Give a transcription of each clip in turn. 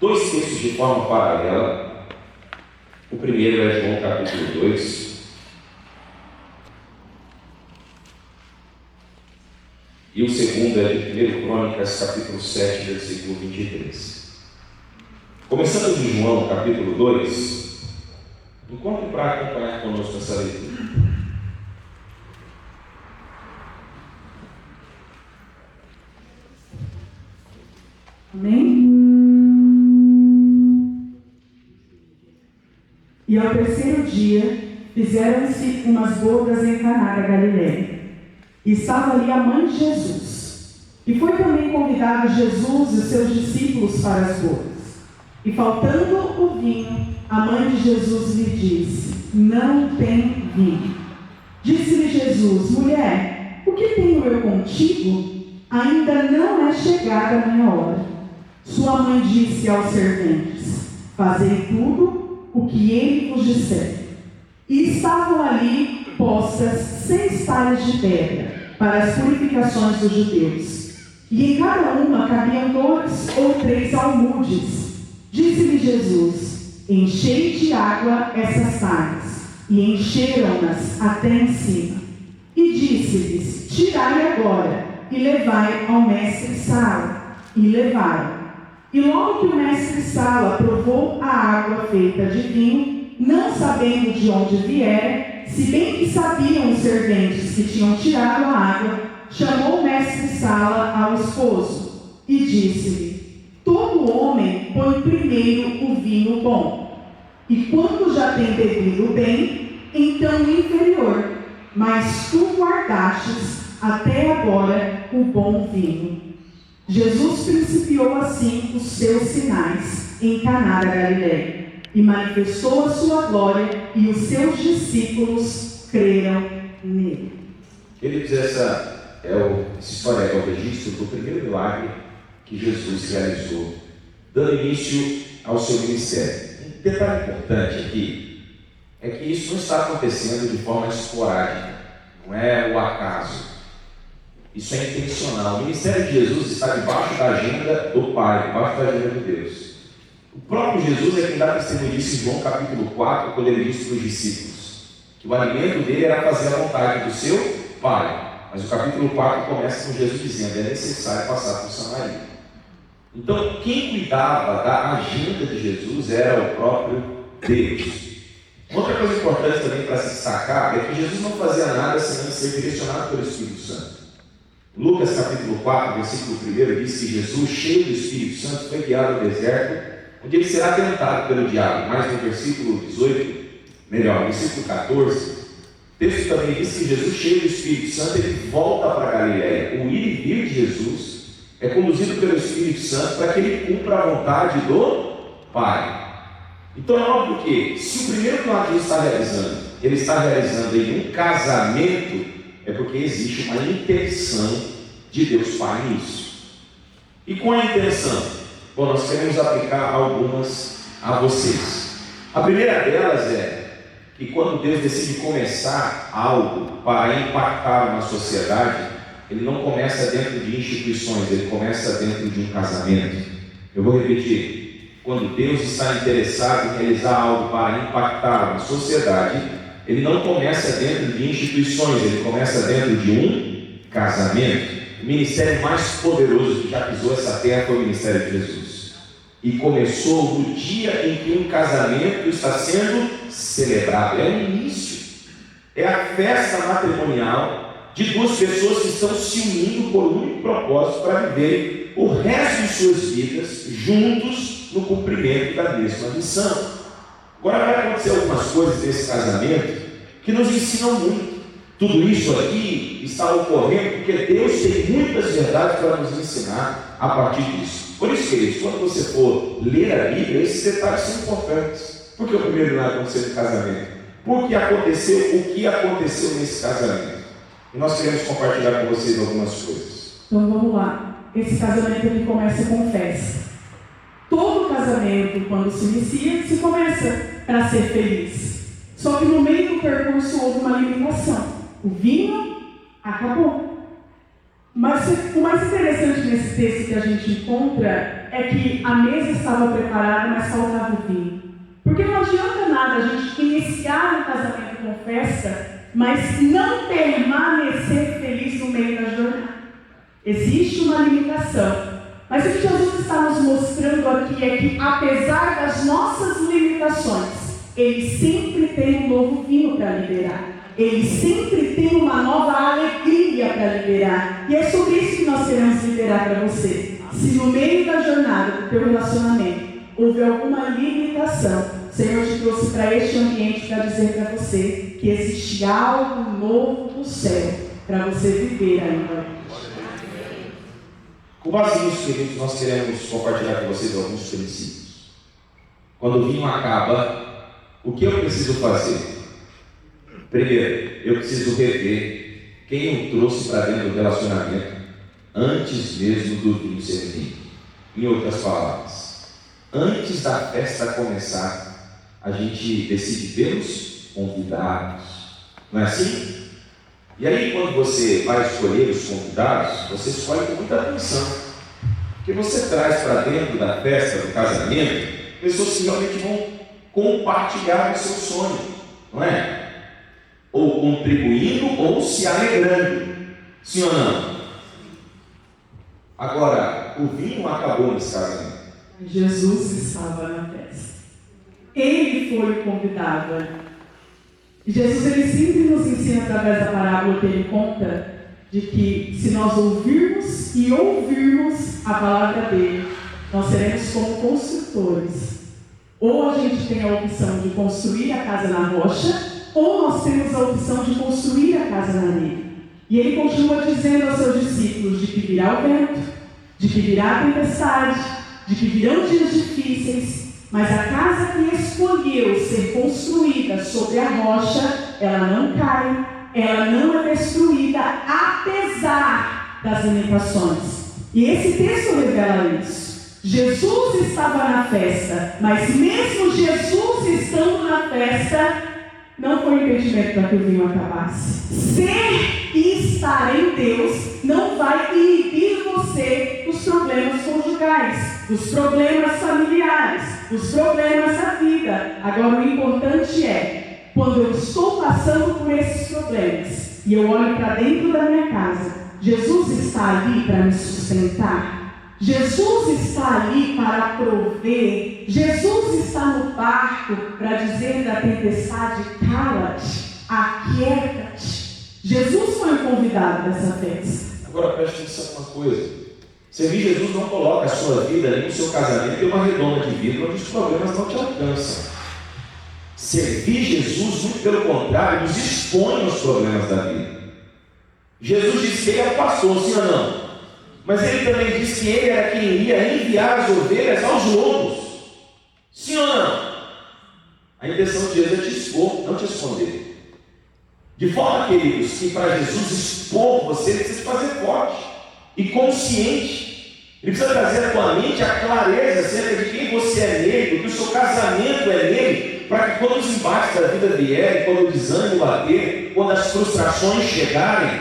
dois textos de forma paralela. O primeiro é João capítulo 2. E o segundo é de 1 Crônicas, capítulo 7, versículo 23. Começando de João, capítulo 2, encontre para acompanhar conosco essa leitura. Amém? E ao terceiro dia, fizeram-se umas bodas em Caná da Galileia. E estava ali a mãe de Jesus. E foi também convidado Jesus e seus discípulos para as bodas. E faltando o vinho, a mãe de Jesus lhe disse: não tem vinho. Disse-lhe Jesus: mulher, o que tenho eu contigo? Ainda não é chegada a minha hora. Sua mãe disse aos serventes: fazei tudo o que ele vos disser. E estavam ali postas 6 talhas de pedra para as purificações dos judeus, e em cada uma cabiam 2 ou 3 almudes. Disse-lhe Jesus: enchei de água essas talhas. E encheram-nas até em cima. E disse-lhes: tirai agora e levai ao mestre-sala. E levaram. E logo que o mestre-sala provou a água feita de vinho, não sabendo de onde viera, se bem que sabiam os serventes que tinham tirado a água, chamou o mestre-sala ao esposo e disse-lhe: todo homem põe primeiro o vinho bom, e quando já tem bebido bem, então o inferior, mas tu guardastes até agora o bom vinho. Jesus principiou assim os seus sinais em Caná da Galileia e manifestou a sua glória, e os seus discípulos creram nele. Queridos, essa história é o registro do primeiro milagre que Jesus realizou, dando início ao seu ministério. Um detalhe importante aqui é que isso não está acontecendo de forma esporádica, não é o acaso. Isso é intencional. O ministério de Jesus está debaixo da agenda do Pai, debaixo da agenda de Deus. O próprio Jesus é quem dá testemunho disso em João capítulo 4, quando ele disse para os discípulos que o alimento dele era fazer a vontade do seu Pai. Mas o capítulo 4 começa com Jesus dizendo: é necessário passar por Samaria. Então, quem cuidava da agenda de Jesus era o próprio Deus. Outra coisa importante também para se destacar é que Jesus não fazia nada sem ser direcionado pelo Espírito Santo. Lucas capítulo 4, versículo 1 diz que Jesus, cheio do Espírito Santo, foi guiado ao deserto, onde ele será tentado pelo diabo. Mas no versículo 14, o texto também diz que Jesus, cheio do Espírito Santo, ele volta para a Galileia. O ir e vir de Jesus é conduzido pelo Espírito Santo para que ele cumpra a vontade do Pai. Então é óbvio que, se o primeiro milagre que ele está realizando em um casamento, é porque existe uma intenção de Deus Pai nisso. E com a intenção? Bom, nós queremos aplicar algumas a vocês. A primeira delas é que quando Deus decide começar algo para impactar uma sociedade, ele não começa dentro de instituições, ele começa dentro de um casamento. Eu vou repetir: quando Deus está interessado em realizar algo para impactar uma sociedade, ele não começa dentro de instituições, ele começa dentro de um casamento. O ministério mais poderoso que já pisou essa terra foi o ministério de Jesus. E começou no dia em que um casamento está sendo celebrado. É o início. É a festa matrimonial de 2 pessoas que estão se unindo por um único propósito para viver o resto de suas vidas juntos no cumprimento da mesma missão. Agora vai acontecer algumas coisas nesse casamento que nos ensinam muito. Tudo isso aqui está ocorrendo porque Deus tem muitas verdades para nos ensinar a partir disso. Por isso, queridos, quando você for ler a Bíblia, esses detalhes são importantes. Por que o primeiro milagre aconteceu no casamento? Porque aconteceu o que aconteceu nesse casamento. E nós queremos compartilhar com vocês algumas coisas. Então vamos lá. Esse casamento ele começa com festa. Todo casamento, quando se inicia, se começa para ser feliz. Só que no meio do percurso houve uma limitação. O vinho acabou. Mas o mais interessante nesse texto que a gente encontra é que a mesa estava preparada, mas faltava o vinho. Porque não adianta nada a gente iniciar um casamento com festa, mas não permanecer feliz no meio da jornada. Existe uma limitação. Mas o que Jesus está nos mostrando aqui é que, apesar das nossas limitações, Ele sempre tem um novo vinho para liberar. Ele sempre tem uma nova alegria para liberar. E é sobre isso que nós queremos liberar para você. Se no meio da jornada do teu relacionamento houve alguma limitação, o Senhor te trouxe para este ambiente para dizer para você que existe algo novo do céu para você viver ainda. Com base nisso, queridos, nós queremos compartilhar com vocês alguns princípios. Quando o vinho acaba, o que eu preciso fazer? Primeiro, eu preciso rever quem eu trouxe para dentro do relacionamento antes mesmo do vinho ser vinho. Em outras palavras, antes da festa começar, a gente decide ter os convidados. Não é assim? E aí, quando você vai escolher os convidados, você escolhe com muita atenção. Porque você traz para dentro da festa, do casamento, pessoas que realmente vão compartilhar o seu sonho, não é? Ou contribuindo ou se alegrando. Sim ou não? Agora, o vinho acabou nesse casamento. Jesus estava na festa. Ele foi o convidado. Jesus, ele sempre nos ensina através da parábola que ele conta, de que se nós ouvirmos e ouvirmos a palavra dele, nós seremos como construtores. Ou a gente tem a opção de construir a casa na rocha, ou nós temos a opção de construir a casa na areia. E ele continua dizendo aos seus discípulos de que virá o vento, de que virá a tempestade, de que virão dias difíceis, mas a casa que escolheu ser construída sobre a rocha, ela não cai, ela não é destruída, apesar das limitações. E esse texto revela isso. Jesus estava na festa, mas mesmo Jesus estando na festa, não foi impedimento para que o vinho acabasse. Ser e estar em Deus não vai inibir você dos problemas conjugais, dos problemas familiares, dos problemas da vida. Agora, o importante é, quando eu estou passando por esses problemas e eu olho para dentro da minha casa, Jesus está ali para me sustentar. Jesus está ali para prover. Jesus está no barco para dizer da tempestade: cala-te, aquieta-te. Jesus foi o convidado dessa festa. Agora preste atenção numa coisa: servir Jesus não coloca a sua vida nem o seu casamento em uma redoma de vidro onde os problemas não te alcançam. Servir Jesus, muito pelo contrário, nos expõe aos problemas da vida. Jesus disse que ele é o pastor, sim ou não? Mas ele também disse que ele era quem iria enviar as ovelhas aos lobos. Sim ou não? A intenção de Jesus é te expor, não te esconder. De forma, queridos, que para Jesus expor você, ele precisa te fazer forte e consciente. Ele precisa trazer à tua mente a clareza acerca de quem você é nele, do que o seu casamento é nele, para que quando os embates da vida vierem, quando o desânimo bater, quando as frustrações chegarem,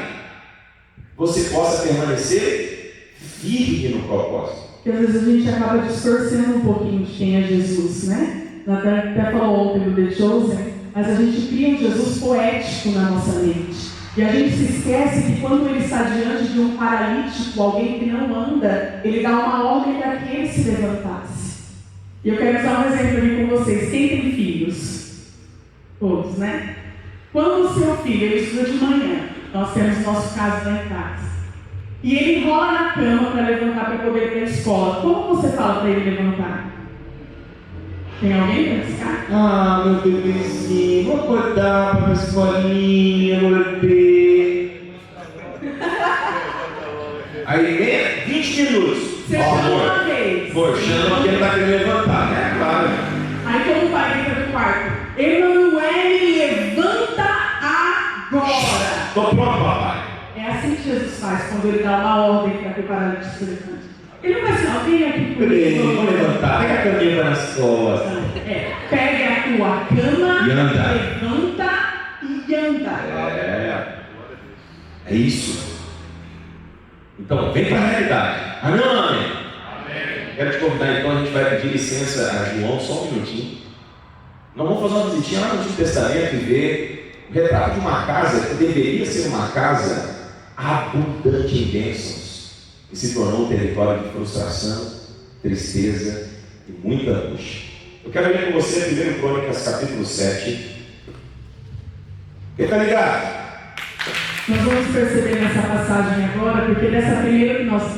você possa permanecer firme no propósito. Porque às vezes a gente acaba distorcendo um pouquinho de quem é Jesus, né? Até falou ontem do The Chosen, mas a gente cria um Jesus poético na nossa mente. E a gente se esquece que quando ele está diante de um paralítico, alguém que não anda, ele dá uma ordem para que ele se levantasse. E eu quero usar um exemplo aqui com vocês. Quem tem filhos? Todos, né? Quando o seu filho ele estuda de manhã, nós temos o nosso caso lá em casa, e ele enrola na cama para levantar para poder ir para a escola, como você fala para ele levantar? Tem alguém para buscar? Ah, meu bebezinho, vou acordar para a escolinha, meu bebê. Aí, 20 minutos. Você chama uma vez. Pô, chama porque ele vai querer levantar, né? Claro. Aí como o pai entra no quarto: Emanuele, levanta agora. Estou pronto, papai. É assim que Jesus faz quando ele dá uma ordem para que o paralítico se levante. Ele não vai assim: ó, vem aqui comigo. Vou levantar, pega a caminha nas costas. Pega a tua cama, e anda. levanta e anda. É isso. Então, vem para a realidade. Amém ou não amém? quero te convidar então, a gente vai pedir licença a João, só um minutinho. Nós vamos fazer uma visitinha lá no Antigo Testamento e ver o retrato de uma casa que deveria ser uma casa abundante em bênçãos, e se tornou um território de frustração, tristeza e muita angústia. Eu quero ler com você 1 Crônicas capítulo 7. Quem está ligado? Nós vamos perceber nessa passagem agora, porque nessa primeira que nós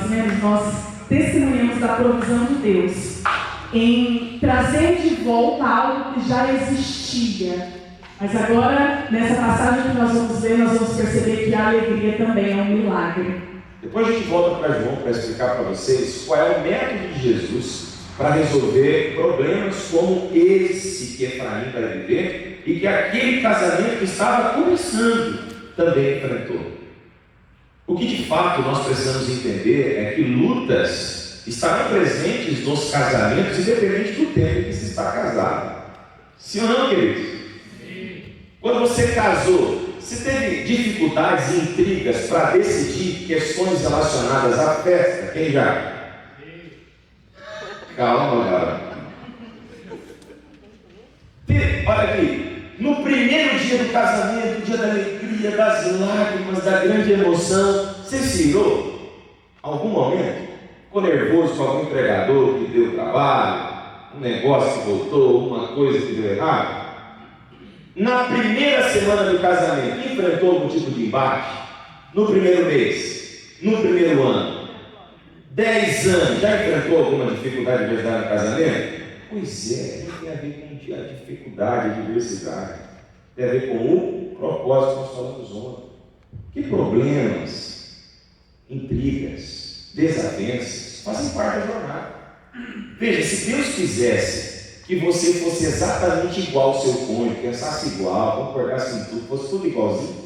lemos, nós testemunhamos da provisão de Deus em trazer de volta algo que já existia. Mas agora, nessa passagem que nós vamos ver, nós vamos perceber que a alegria também é um milagre. Depois a gente volta para João para explicar para vocês qual é o método de Jesus para resolver problemas como esse que Efraim vai viver e que aquele casamento que estava começando também enfrentou. O que de fato nós precisamos entender é que lutas estarão presentes nos casamentos, independente do tempo em que se está casado. Sim ou não, queridos? Sim. Quando você casou, você teve dificuldades e intrigas para decidir questões relacionadas à festa? Quem já? Sim. Calma, galera. Olha aqui, no primeiro dia do casamento, dia da alegria, das lágrimas, da grande emoção, você se irou? Algum momento? Ficou nervoso com algum empregador que deu trabalho, um negócio que voltou, uma coisa que deu errado? Na primeira semana do casamento, enfrentou algum tipo de embate? No primeiro mês? No primeiro ano? 10 anos, já enfrentou alguma dificuldade de ajudar no casamento? Pois é, tem a ver com a dificuldade, a diversidade. Tem a ver com o propósito que nós falamos ontem. Que problemas, intrigas, desavenças fazem parte da jornada. Veja, se Deus quisesse que você fosse exatamente igual ao seu cônjuge, pensasse igual, concordasse em tudo, fosse tudo igualzinho,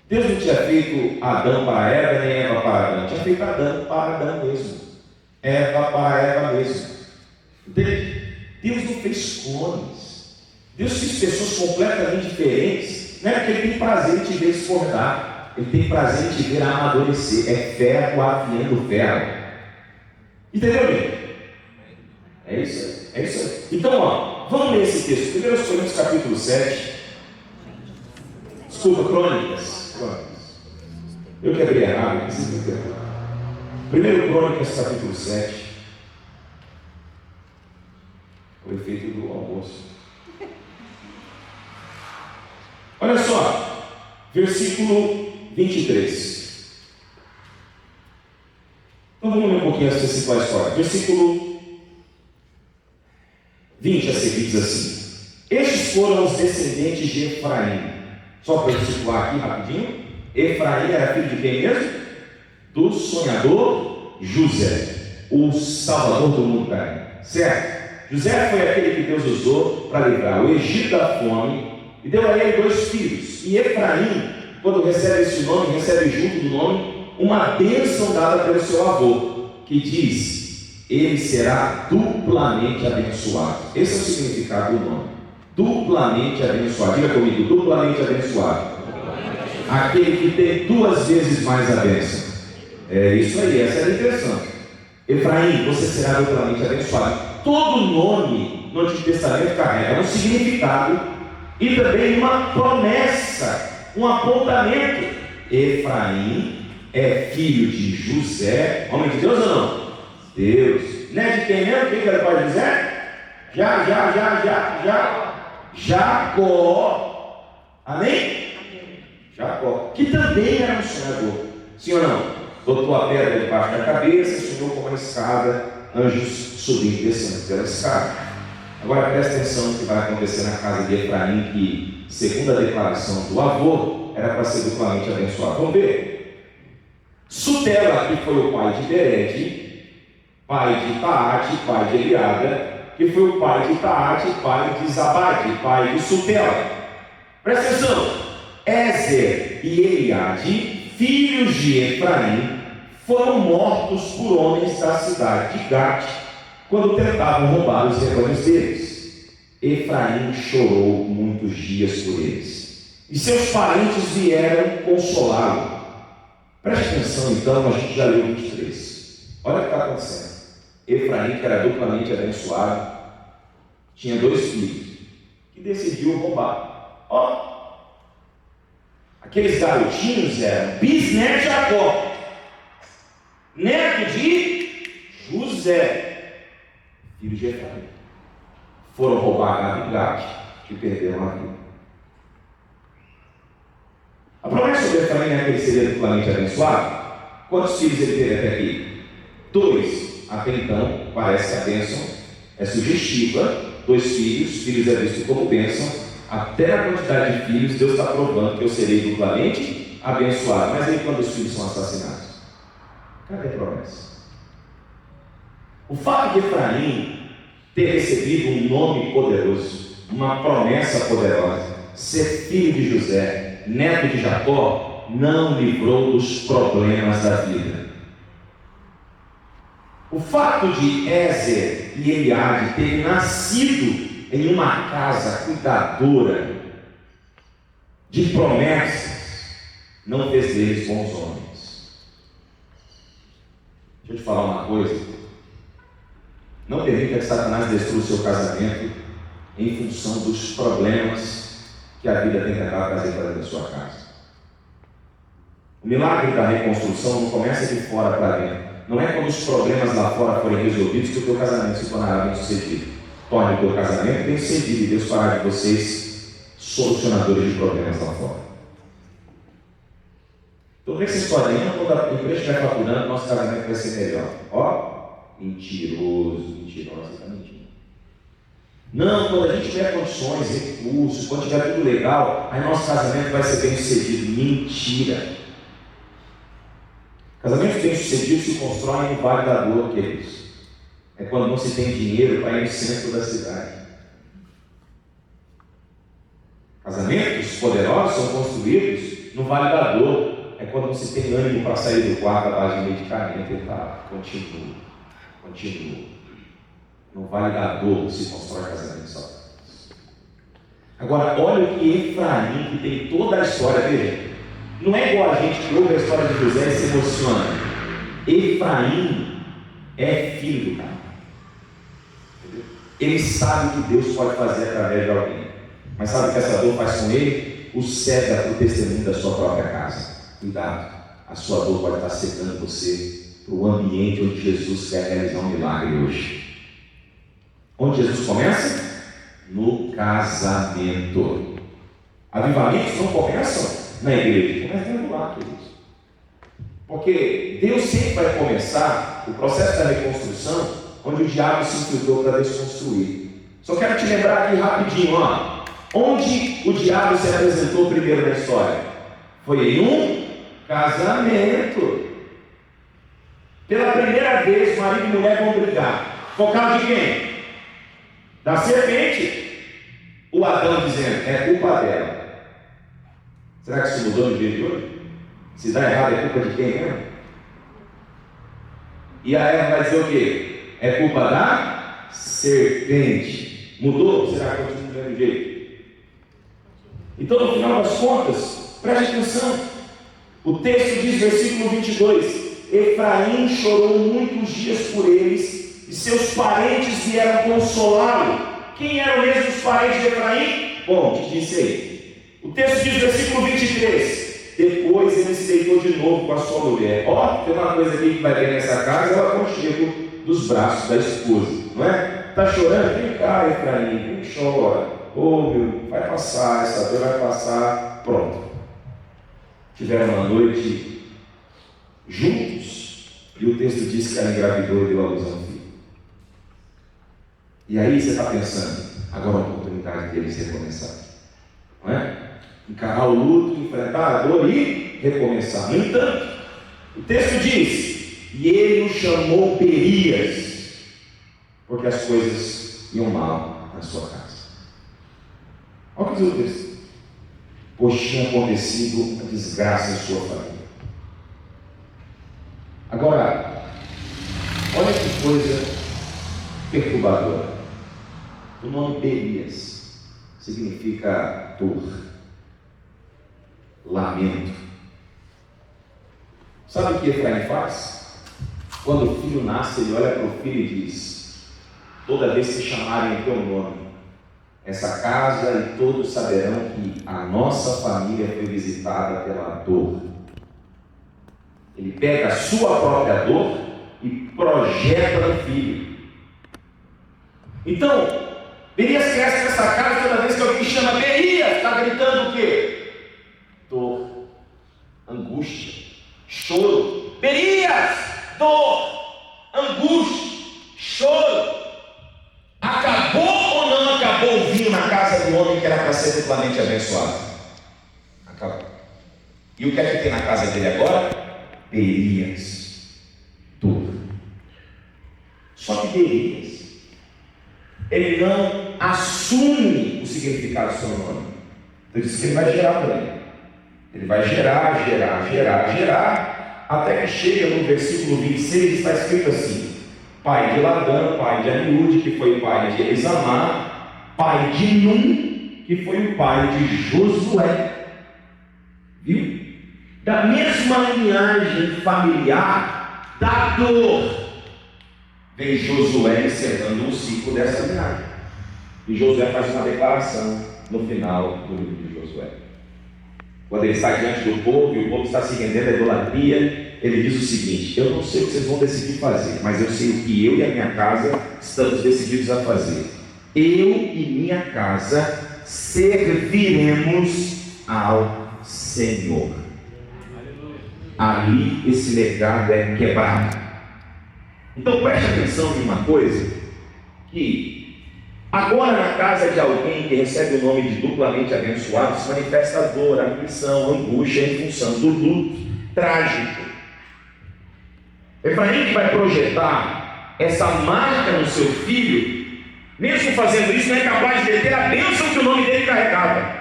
Deus não tinha feito Adão para Eva, nem Eva para Adão, tinha feito Adão para Adão mesmo, Eva para Eva mesmo. Entende? Deus não fez clones. Deus fez pessoas completamente diferentes. Não é porque Ele tem prazer em te ver discordar, Ele tem prazer em te ver amadurecer. É ferro afiando ferro. Entendeu, gente? É isso aí. É isso aí. Então, ó, vamos ler esse texto. 1 Coríntios capítulo 7. Desculpa, Crônicas. Eu quebrei errado. 1 Crônicas capítulo 7. O efeito do almoço. Olha só, versículo 23. Então vamos ler um pouquinho antes de citar a história. Versículo 20 a seguir diz assim: estes foram os descendentes de Efraim. Só para eu situar aqui rapidinho. Efraim era filho de quem mesmo? Do sonhador José, o salvador do mundo, certo? José foi aquele que Deus usou para livrar o Egito da fome e deu a ele 2 filhos. E Efraim, quando recebe esse nome, recebe junto do nome uma bênção dada pelo seu avô, que diz: ele será duplamente abençoado. Esse é o significado do nome. Duplamente abençoado. Diga comigo, duplamente abençoado. Aquele que tem 2 vezes mais a bênção. É isso aí, essa é a intenção. Efraim, você será duplamente abençoado. Todo nome no Antigo Testamento carrega um significado e também uma promessa, um apontamento. Efraim é filho de José, homem de Deus ou não? Deus. Não é de quem mesmo? Quem que era o pai de José? Jacó. Amém? Jacó, que também era um sonhador. Sim ou não? Botou a pedra debaixo da cabeça, sonhou com uma escada, anjos subindo e descendo pela escada. Agora presta atenção no que vai acontecer na casa de Efraim, que, segundo a declaração do avô, era para ser duplamente abençoado. Vamos ver. Sutela, que foi o pai de Bered, pai de Taate, pai de Eliada, que foi o pai de Taate, pai de Zabade, pai de Sutela. Presta atenção. Ezer e Eliade, filhos de Efraim, foram mortos por homens da cidade de Gate, quando tentavam roubar os rebanhos deles. Efraim chorou muitos dias por eles, e seus parentes vieram consolá-lo. Preste atenção então, a gente já leu 23. Olha o que está acontecendo. Efraim, que era duplamente abençoado, tinha 2 filhos, que decidiu roubar. Aqueles garotinhos eram bisneto de Jacó, neto de José, filho de Efraim. Foram roubar gado e gado, que perderam a vida. A promessa de Efraim é que ele seria duplamente abençoado. Quantos filhos ele teve até aqui? 2. Até então, parece que a bênção é sugestiva. 2 filhos, filhos é visto como bênção. Até na quantidade de filhos, Deus está provando que eu serei duplamente abençoado. Mas aí quando os filhos são assassinados? Cadê a promessa? O fato de Efraim ter recebido um nome poderoso, uma promessa poderosa, ser filho de José, neto de Jacó, não livrou dos problemas da vida. O fato de Ézer e Eliade terem nascido em uma casa cuidadora de promessas não fez deles bons homens. Deixa eu te falar uma coisa. Não permita que Satanás destrua o seu casamento em função dos problemas que a vida tem tentado trazer para dentro da sua casa. O milagre da reconstrução não começa de fora para dentro. Não é quando os problemas lá fora forem resolvidos que o teu casamento se tornará bem sucedido. Torne o teu casamento bem sucedido e Deus fará de vocês solucionadores de problemas lá fora. Toda essa historinha, quando a igreja estiver faturando, nosso casamento vai ser melhor. Mentiroso, você está mentindo. Não, quando a gente tiver condições, recursos, quando tiver tudo legal, aí nosso casamento vai ser bem sucedido. Mentira! Casamentos bem-sucedidos se constroem no Vale da Dor, queridos. É quando não se tem dinheiro para ir no centro da cidade. Casamentos poderosos são construídos no Vale da Dor. É quando não se tem ânimo para sair do quarto à base de medicamento e tal. Continua. No Vale da Dor se constrói casamento só. Agora, olha o que Efraim, que tem toda a história, veja. Não é igual a gente que ouve a história de José e se emociona. Efraim é filho do cara. Ele sabe o que Deus pode fazer através de alguém. Mas sabe o que essa dor faz com ele? O cega para o testemunho da sua própria casa. Cuidado, a sua dor pode estar secando você para o ambiente onde Jesus quer realizar um milagre hoje. Onde Jesus começa? No casamento. Avivamentos não começam na igreja, começa dentro do lar, queridos. Porque Deus sempre vai começar o processo da reconstrução onde o diabo se infiltrou para desconstruir. Só quero te lembrar aqui rapidinho, onde o diabo se apresentou primeiro na história? Foi em um casamento. Pela primeira vez, marido e mulher vão brigar. Por causa de quem? Da serpente. O Adão dizendo, é culpa dela. Será que isso mudou no dia de hoje? Se dá errado, é culpa de quem mesmo? E a Eva vai dizer o quê? É culpa da serpente. Mudou? Será que continua do mesmo jeito? Então, no final das contas, preste atenção. O texto diz, versículo 22, Efraim chorou muitos dias por eles, e seus parentes vieram consolá-lo. Quem eram mesmo os parentes de Efraim? Bom, te disse aí. O texto diz, versículo 23, depois ele se deitou de novo com a sua mulher. Tem uma coisa aqui que vai ter nessa casa, é o aconchego dos braços da esposa, não é? Está chorando? Vem cá, Efraim, não chora. Meu, vai passar, essa dor vai passar. Pronto. Tiveram uma noite juntos, e o texto diz que ela engravidou e deu à luz a um filho. E aí você está pensando, agora é a oportunidade deles recomeçar, não é? Encarar o luto, enfrentar a dor e recomeçar. No entanto, o texto diz, e ele o chamou Berias, porque as coisas iam mal na sua casa. Olha o que diz o texto. Pois tinha acontecido uma desgraça em sua família. Agora, olha que coisa perturbadora. O nome Berias significa dor, lamento. Sabe o que Efraim faz? Quando o filho nasce, ele olha para o filho e diz: toda vez que chamarem o teu nome, essa casa e todos saberão que a nossa família foi visitada pela dor. Ele pega a sua própria dor e projeta no filho. Então, Berias cresce nessa casa, toda vez que alguém chama Berias, está gritando o quê? Dor, angústia, choro. Berias, dor, angústia, choro. Acabou ou não acabou o vinho na casa do homem que era para ser duplamente abençoado? Acabou. E o que é que tem na casa dele agora? Berias, dor. Só que Berias, ele não assume o significado do seu nome. Então diz que ele vai gerar por ele. Ele vai gerar, até que chega no versículo 26, está escrito assim: pai de Ladã, pai de Amiúde, que foi o pai de Elisamar, pai de Num, que foi o pai de Josué. Viu? Da mesma linhagem familiar da dor, vem Josué encerrando um ciclo dessa linhagem. E Josué faz uma declaração no final do livro de Josué. Quando ele está diante do povo e o povo está se rendendo à idolatria, ele diz o seguinte: eu não sei o que vocês vão decidir fazer, mas eu sei o que eu e a minha casa estamos decididos a fazer. Eu e minha casa serviremos ao Senhor. Ali esse legado é quebrado. Então preste atenção em uma coisa, que agora na casa de alguém que recebe o nome de duplamente abençoado, se manifesta a dor, a aflição, a angústia em função do luto trágico. Efraim que vai projetar essa marca no seu filho, mesmo fazendo isso, não é capaz de deter a bênção que o nome dele carregava.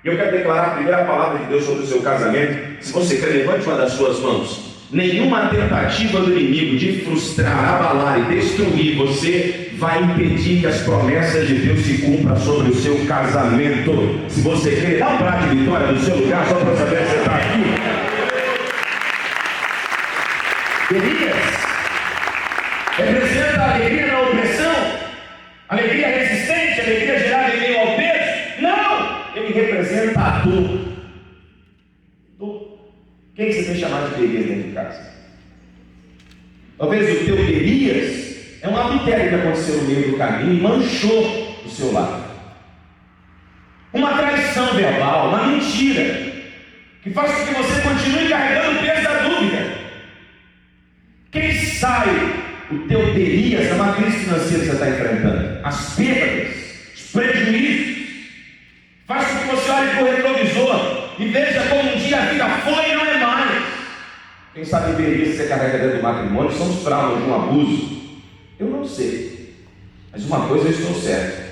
E eu quero declarar a primeira palavra de Deus sobre o seu casamento. Se você quer, levante uma das suas mãos. Nenhuma tentativa do inimigo de frustrar, abalar e destruir você vai impedir que as promessas de Deus se cumpram sobre o seu casamento. Se você quer, dá um prato de vitória no seu lugar, só para saber que você está aqui. Berias representa a alegria na opressão, alegria resistente, alegria gerada em meio ao peso. Não! Ele representa a dor. Quem que você tem chamado de Berias dentro de casa? Talvez o teu Berias é um adultério que aconteceu no meio do caminho e manchou o seu lar. Uma traição verbal, uma mentira, que faz com que você continue carregando o peso da dúvida. Quem sai o teu Berias é uma crise financeira que você está enfrentando. As perdas, os prejuízos, faz com que você olhe para o retrovisor e veja como um dia a vida foi e não é mais. Quem sabe Berias que você carrega dentro do matrimônio são os traumas de um abuso. Eu não sei, mas uma coisa eu estou certo: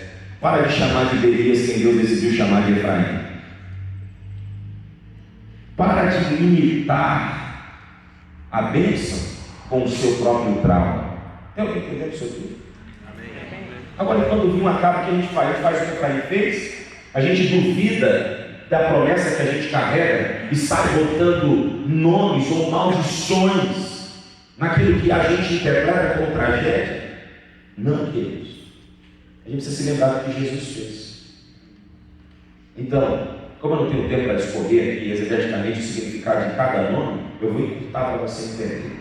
para de chamar de Berias quem Deus decidiu chamar de Efraim. Para de limitar a bênção com o seu próprio trauma. Tem alguém entendendo isso aqui? Agora, quando o vinho acaba, o que a gente faz? A gente faz o que Efraim fez. A gente duvida da promessa que a gente carrega e sai botando nomes ou maldições naquilo que a gente interpreta como tragédia. Não, queridos. A gente precisa se lembrar do que Jesus fez. Então, como eu não tenho tempo para discorrer aqui exegeticamente o significado de cada nome, eu vou encurtar para você entender.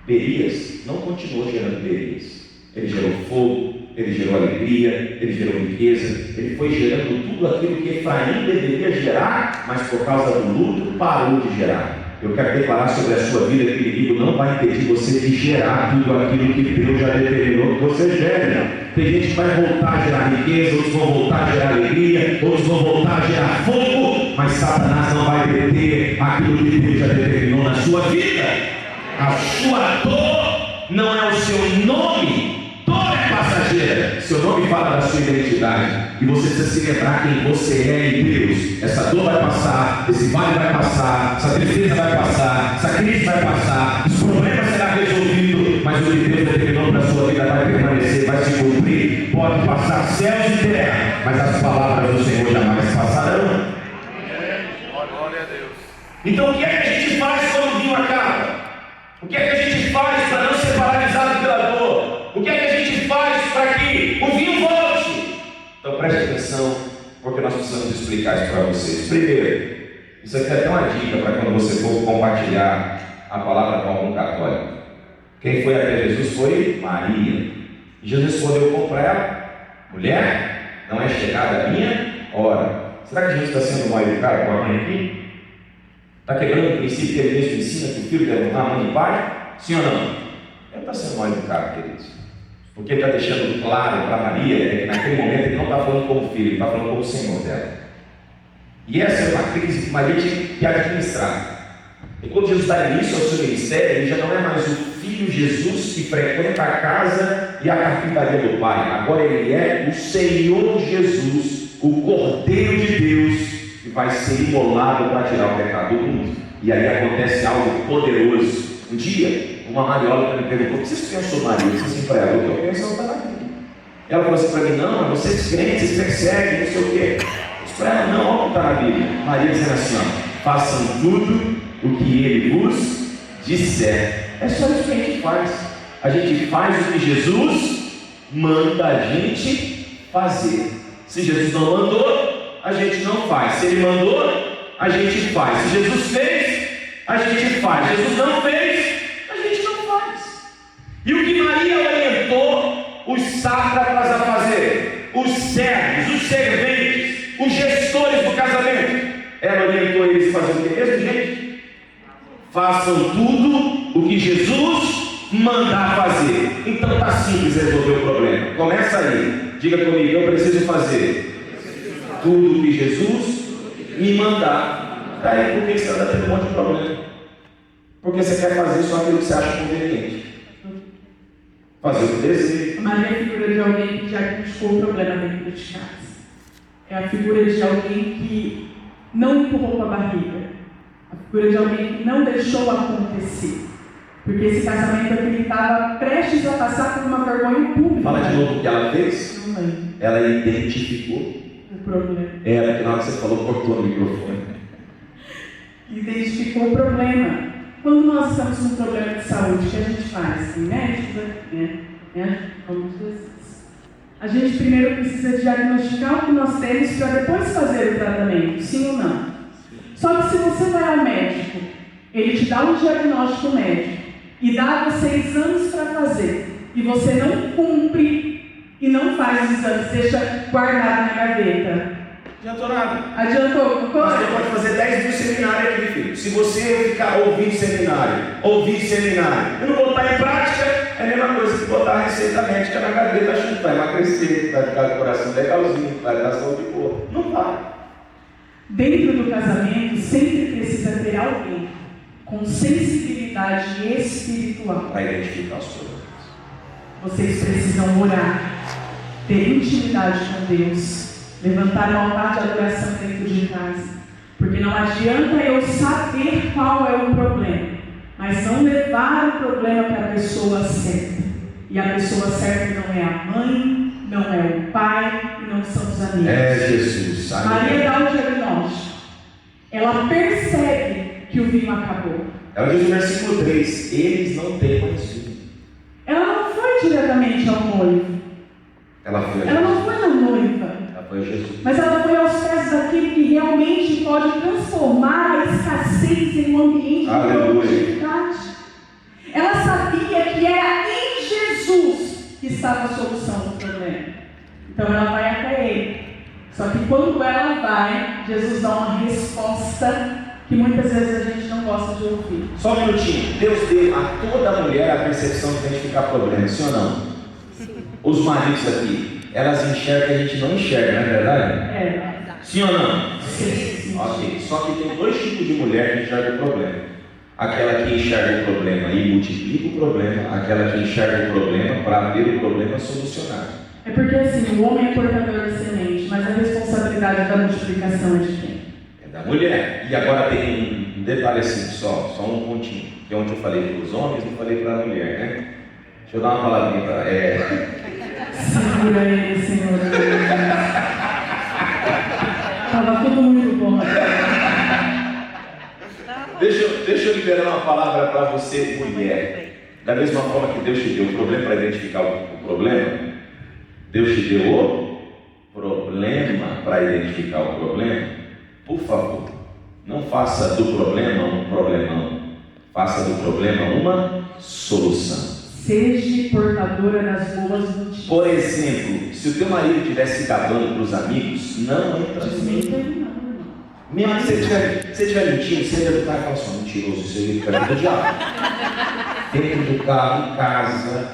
Berias não continuou gerando Berias. Ele gerou fogo, ele gerou alegria, ele gerou riqueza, ele foi gerando tudo aquilo que Efraim deveria gerar, mas por causa do luto parou de gerar. Eu quero declarar sobre a sua vida que o inimigo não vai impedir você de gerar tudo aquilo que Deus já determinou que você gere. Tem gente que vai voltar a gerar riqueza, outros vão voltar a gerar alegria, outros vão voltar a gerar fogo, mas Satanás não vai deter aquilo que Deus já determinou na sua vida. A sua dor não é o seu nome. Dor é passageira. Seu nome fala da sua identidade. E você precisa se lembrar quem você é em Deus. Essa dor vai passar, esse vale vai passar, essa tristeza vai passar, essa crise vai passar, esse problema será resolvido, mas o que Deus determinou para a sua vida vai permanecer, vai se cumprir. Pode passar céus e terra, mas as palavras do Senhor jamais passarão. Glória a Deus. Então o que é que a gente faz quando o vinho acaba? O que é que a gente faz para não ser paralisado pela dor. O que é que a gente faz para que o vinho volte? Então preste atenção, porque nós precisamos explicar isso para vocês. Primeiro, isso aqui é até uma dica para quando você for compartilhar a palavra com algum católico. Quem foi até Jesus foi Maria. E Jesus respondeu para ela: mulher, não é chegada a minha hora. Será que Jesus está sendo mal educado com a mãe aqui? Está quebrando o princípio que ele mesmo ensina que o filho deve honrar a mãe e o pai? Sim ou não? Ele está sendo mal educado, queridos. Porque ele está deixando claro para Maria que naquele momento ele não está falando como filho, ele está falando como Senhor dela. E essa é uma crise que Maria tinha que administrar. E quando Jesus dá início ao seu ministério, ele já não é mais o filho Jesus que frequenta a casa e a carpintaria do Pai. Agora ele é o Senhor Jesus, o Cordeiro de Deus, que vai ser imolado para tirar o pecado do mundo. E aí acontece algo poderoso. Um dia, uma marióloga me perguntou: o que vocês pensam sobre Maria? Eu disse assim para ela: o que eu penso não está na Bíblia. Ela falou assim para mim: não, vocês crentes perseguem, não sei o quê. Eu disse para ela: não, olha o que está na Bíblia. Maria dizendo assim: ó, façam tudo o que ele vos disser. É só isso que a gente faz. A gente faz o que Jesus manda a gente fazer. Se Jesus não mandou, a gente não faz. Se ele mandou, a gente faz. Se Jesus fez, a gente faz. Jesus não fez, a gente não faz. E o que Maria orientou os sátrapas a fazer, os servos, os serventes, os gestores do casamento, ela orientou eles a fazer o que mesmo, gente? Façam tudo o que Jesus mandar fazer. Então está simples resolver o problema. Começa aí. Diga comigo: eu preciso fazer tudo o que Jesus me mandar. Daí por que você está tendo um monte de problema? Porque você quer fazer só aquilo que você acha conveniente. Fazer o que deseja. Maria é a figura de alguém que diagnosticou o problema dentro de casa. É a figura de alguém que não empurrou com a barriga. A figura de alguém que não deixou acontecer. Porque esse casamento aqui ele estava prestes a passar por uma vergonha pública. Fala de novo o que ela fez. Ela identificou o problema. Ela, que na hora que você falou, cortou no microfone. Identificou o problema. Quando nós estamos com um problema de saúde, o que a gente faz? Tem médicos aqui, né? Vamos dizer. A gente primeiro precisa diagnosticar o que nós temos para depois fazer o tratamento, sim ou não? Só que se você vai ao médico, ele te dá um diagnóstico médico e dá a você exames para fazer, e você não cumpre e não faz os exames, deixa guardado na gaveta. Adiantou nada. Adiantou? Você pode fazer 10 mil seminários aqui, filho. Se você ficar ouvindo seminário, e não botar em prática, é a mesma coisa que botar a receita médica na gaveta, achando que vai emagrecer, vai ficar com o coração legalzinho, vai dar saúde boa. Não vai. Dentro do casamento, sempre precisa ter alguém com sensibilidade espiritual para identificar os problemas. Vocês precisam orar, ter intimidade com Deus, levantar um altar de adoração dentro de casa, porque não adianta eu saber qual é o problema, mas não levar o problema para a pessoa certa. E a pessoa certa não é a mãe, não é o pai e não são os amigos. É Jesus, sabe? Maria dá o diagnóstico. Ela percebe que o vinho acabou. Ela diz no versículo 3: eles não têm mais vinho. Ela não foi diretamente ao noivo. Ela foi a Ela Jesus. não foi na noiva. Ela foi a Jesus. Mas ela foi aos pés daquele que realmente pode transformar a escassez em um ambiente de produtividade. Ela sabia que era em Jesus que estava a solução do problema. Então ela vai até ele. Só que quando ela vai, Jesus dá uma resposta que muitas vezes a gente não gosta de ouvir. Só um minutinho. Deus deu a toda mulher a percepção de identificar problemas, sim ou não? Sim. Os maridos aqui, elas enxergam que a gente não enxerga, não é verdade? É. Sim ou não? Sim. Ok. Só que tem dois tipos de mulher que enxerga o problema. Aquela que enxerga o problema e multiplica o problema, aquela que enxerga o problema para ver o problema solucionado. É porque assim, o homem é portador da semente, mas a responsabilidade da multiplicação é de quem? É da mulher. E agora tem um detalhe assim, só um pontinho. Que ontem eu falei para os homens, não falei para a mulher, né? Deixa eu dar uma palavrinha para ela. Segura ele, Senhor. Estava tudo muito bom. Deixa eu liberar uma palavra para você, mulher. Da mesma forma que Deus te deu o problema para identificar o problema, Deus te deu o problema para identificar o problema. Por favor, não faça do problema um problemão. Faça do problema uma solução. Seja portadora das boas notícias. Por exemplo, se o teu marido estiver se gabando para os amigos, não entra assim. Mesmo que você estiver mentindo, você entra do carro e fala assim: mentiroso, isso aí fica do diabo. Dentro do carro, em casa.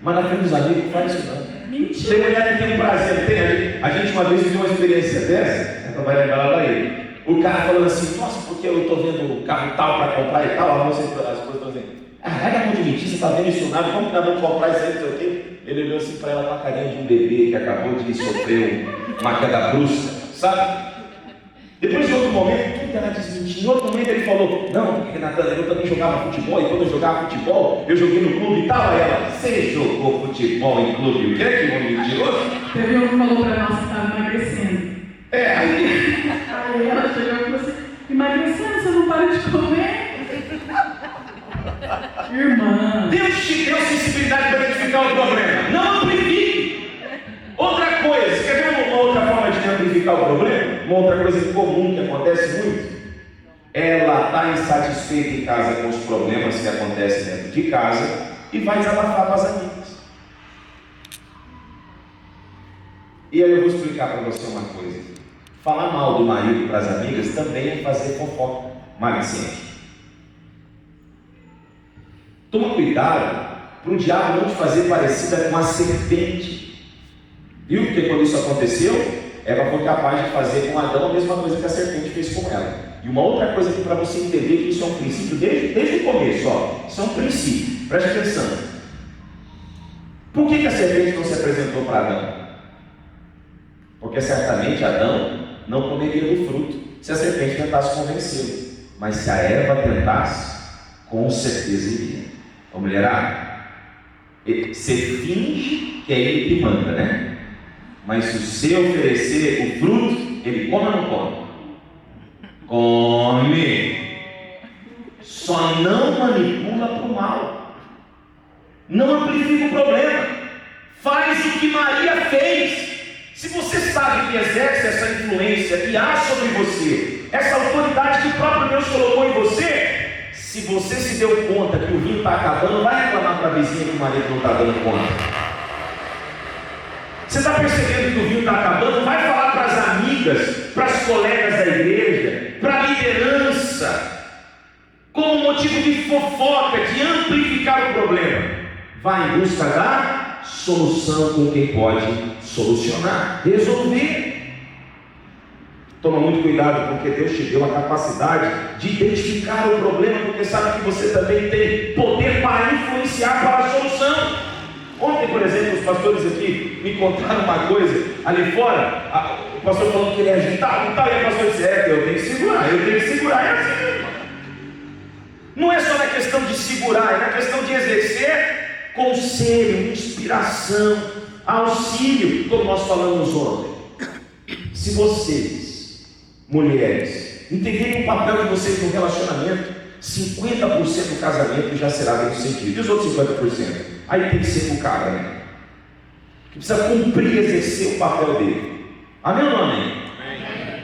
Mas na frente dos amigos não faz isso não. Mentira. Tem mulher que tem um prazer. A gente uma vez viveu uma experiência dessa, então vai lembrar lá ele. O cara falando assim: nossa, porque eu estou vendo o carro tal para comprar e tal. As coisas estão assim: larga a mão de mentir, você está vendo isso nada, como que nós vamos comprar isso aí, não sei o quê. Ele olhou assim para ela com a carinha de um bebê que acabou de sofrer uma queda brusca, sabe? Depois de outro momento, tudo ela desmentiu. Em outro momento ele falou: não, porque Natan, eu também jogava futebol, e quando eu jogava futebol, eu joguei no clube e tal. Aí ela: você jogou futebol em clube? O que é que um mentiroso? Teve um que falou para nós que estava emagrecendo. Aí ela chegou e falou assim: emagrecendo, você não para de comer? Irmã, Deus te deu sensibilidade para identificar o problema. Não amplifique. Outra coisa, você quer ver uma outra forma de amplificar o problema? Uma outra coisa comum que acontece muito? Ela está insatisfeita em casa com os problemas que acontecem dentro de casa e vai desabafar com as amigas. E aí eu vou explicar para você uma coisa. Falar mal do marido para as amigas também é fazer fofoca malicente. Toma cuidado para o diabo não te fazer parecida com a serpente. Viu? Porque quando isso aconteceu, Eva foi capaz de fazer com Adão a mesma coisa que a serpente fez com ela. E uma outra coisa aqui para você entender que isso é um princípio desde o começo, ó. Isso é um princípio, preste atenção. Por que a serpente não se apresentou para Adão? Porque certamente Adão não comeria do fruto se a serpente tentasse convencê-lo. Mas se a Eva tentasse, com certeza iria. Ô mulherada, você finge que é ele que manda, né? Mas se você oferecer o fruto, ele come ou não come? Come. Só não manipula para o mal. Não amplifica o problema. Faz o que Maria fez. Se você sabe que exerce essa influência que há sobre você, essa autoridade que o próprio Deus colocou em você, se você se deu conta que o vinho está acabando, vai reclamar para a vizinha que o marido não está dando conta. Você está percebendo que o vinho está acabando? Vai falar para as amigas, para as colegas da igreja, para a liderança, como motivo de fofoca, de amplificar o problema. Vai em busca da solução com quem pode solucionar, resolver. Toma muito cuidado, porque Deus te deu a capacidade de identificar o problema, porque sabe que você também tem poder para influenciar para a solução. Ontem, por exemplo, os pastores aqui me contaram uma coisa ali fora. O pastor falou que ele é agitado e tal, e o pastor disse: eu tenho que segurar, é assim mesmo. Não é só na questão de segurar, é na questão de exercer conselho, inspiração, auxílio, como nós falamos ontem. Se vocês, mulheres, entenderem o papel de vocês no relacionamento, 50% do casamento já será bem sucedido. E os outros 50%? Aí tem que ser com o cara, né? Que precisa cumprir, exercer o papel dele. Amém ou não amém?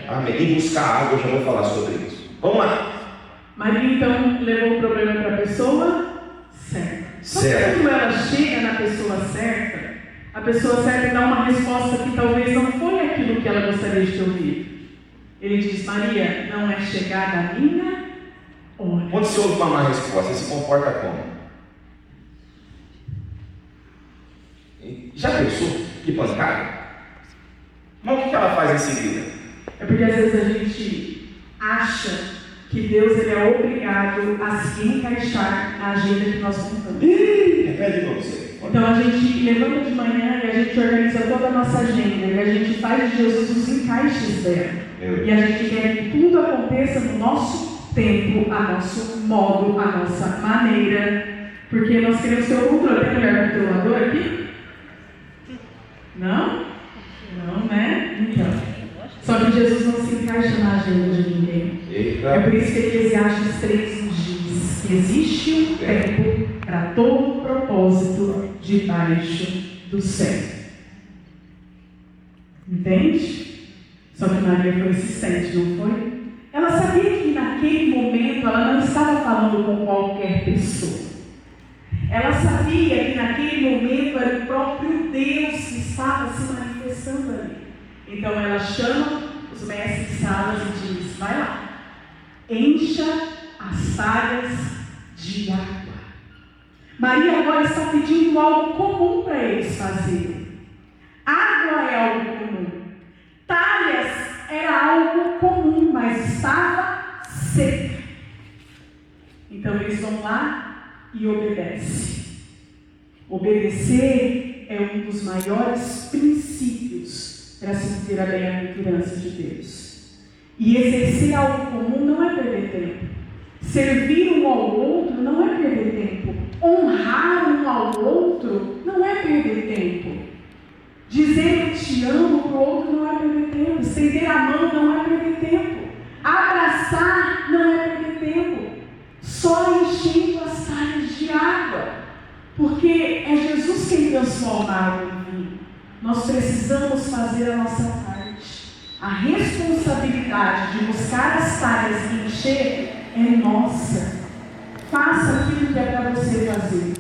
Amém. E buscar água, eu já vou falar sobre isso. Vamos lá. Maria então levou o problema para a pessoa certa. Só que quando ela chega na pessoa certa, a pessoa certa dá uma resposta que talvez não foi aquilo que ela gostaria de ouvir. Ele diz: Maria, não é chegada a minha hora. Quando você ouve uma má resposta, você se comporta como? Já pensou? Que pancada? Mas o que ela faz em seguida? É porque às vezes a gente acha que Deus ele é obrigado a se encaixar na agenda que nós montamos. Repete de novo você. Então a gente levanta de manhã e a gente organiza toda a nossa agenda e a gente faz de Jesus os encaixes dela. E a gente quer que tudo aconteça no nosso tempo, a nosso modo, a nossa maneira, porque nós queremos ter o controle. Tem mulher controladora aqui? Não? Não, né? Então. Só que Jesus não se encaixa na agenda de ninguém. É por isso que Eclesiastes 3 diz que existe um tempo para todo propósito debaixo do céu. Entende? Só que Maria foi insistente, não foi? Ela sabia que naquele momento ela não estava falando com qualquer pessoa. Ela sabia que naquele momento era o próprio Deus que estava se manifestando ali. Então ela chama os mestres de salas e diz: vai lá, encha as talhas de água. Maria agora está pedindo algo comum para eles fazerem. Água é algo comum. Talhas era algo comum, mas estava seca. Então eles vão lá e obedecem. Obedecer é um dos maiores princípios para se viver a bem-aventurança de Deus. E exercer algo comum não é perder tempo. Servir um ao outro não é perder tempo. Honrar um ao outro não é perder tempo. Dizer que te amo para o outro não é perder tempo. Estender a mão não é perder tempo. Abraçar não é perder tempo. Só enchendo as talhas de água. Porque é Jesus quem transforma a água em vinho. Nós precisamos fazer a nossa parte. A responsabilidade de buscar as talhas e encher é nossa. Faça aquilo que é para você fazer.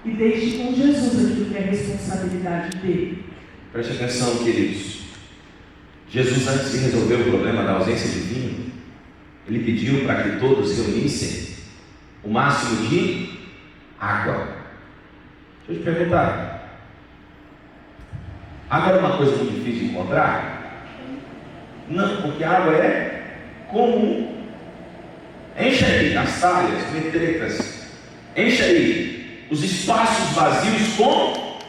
E deixe com Jesus aquilo que é responsabilidade dele. Preste atenção, queridos. Jesus, antes de resolver o problema da ausência de vinho, ele pediu para que todos reunissem o máximo de água. Deixa eu te perguntar: água é uma coisa muito difícil de encontrar? Não, porque a água é comum. Enche aí as talhas, metrecas, enche aí os espaços vazios com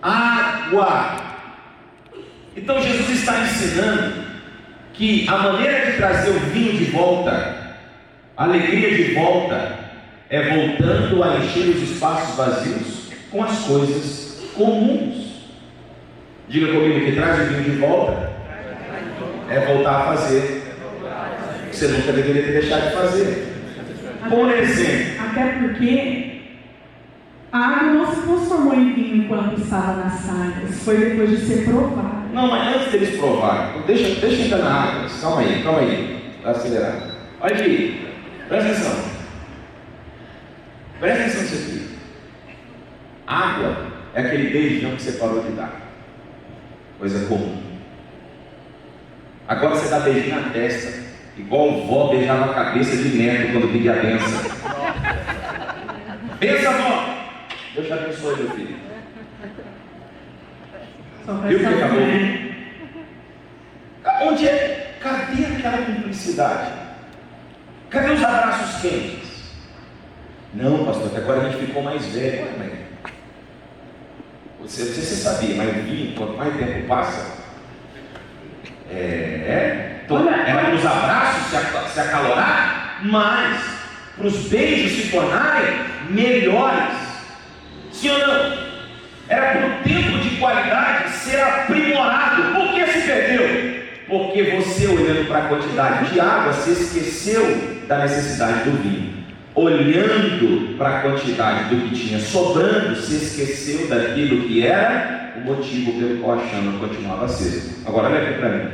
água. Então Jesus está ensinando que a maneira de trazer o vinho de volta, a alegria de volta, é voltando a encher os espaços vazios com as coisas comuns. Diga comigo: que traz o vinho de volta é voltar a fazer o que você nunca deveria ter deixado de fazer. Por exemplo, até porque a água não se transformou em vinho enquanto estava nas talhas. Foi depois de ser provada. não, mas antes deles provarem, deixa entrar na água. Calma aí, vai acelerar. Olha aqui, presta atenção. Presta atenção nisso aqui. Água é aquele beijão que você parou de dar. Coisa comum. Agora você dá beijinho na testa, igual vó beijava a cabeça de neto quando pedia a benção. Benção, vó! Deus te abençoe, meu filho. Viu que acabou? Onde é? Cadê aquela cumplicidade? Cadê os abraços quentes? Não, pastor, até agora a gente ficou mais velho. Você sabia, mas o vinho, quanto mais tempo passa, era para os abraços se acalorar, mas para os beijos se tornarem melhores. Sim ou não? Era para o tempo de qualidade ser aprimorado. Por que se perdeu? Porque você, olhando para a quantidade de água, se esqueceu da necessidade do vinho. Olhando para a quantidade do que tinha sobrando, se esqueceu daquilo que era o motivo pelo qual a chama continuava acesa. Agora olha aqui para mim.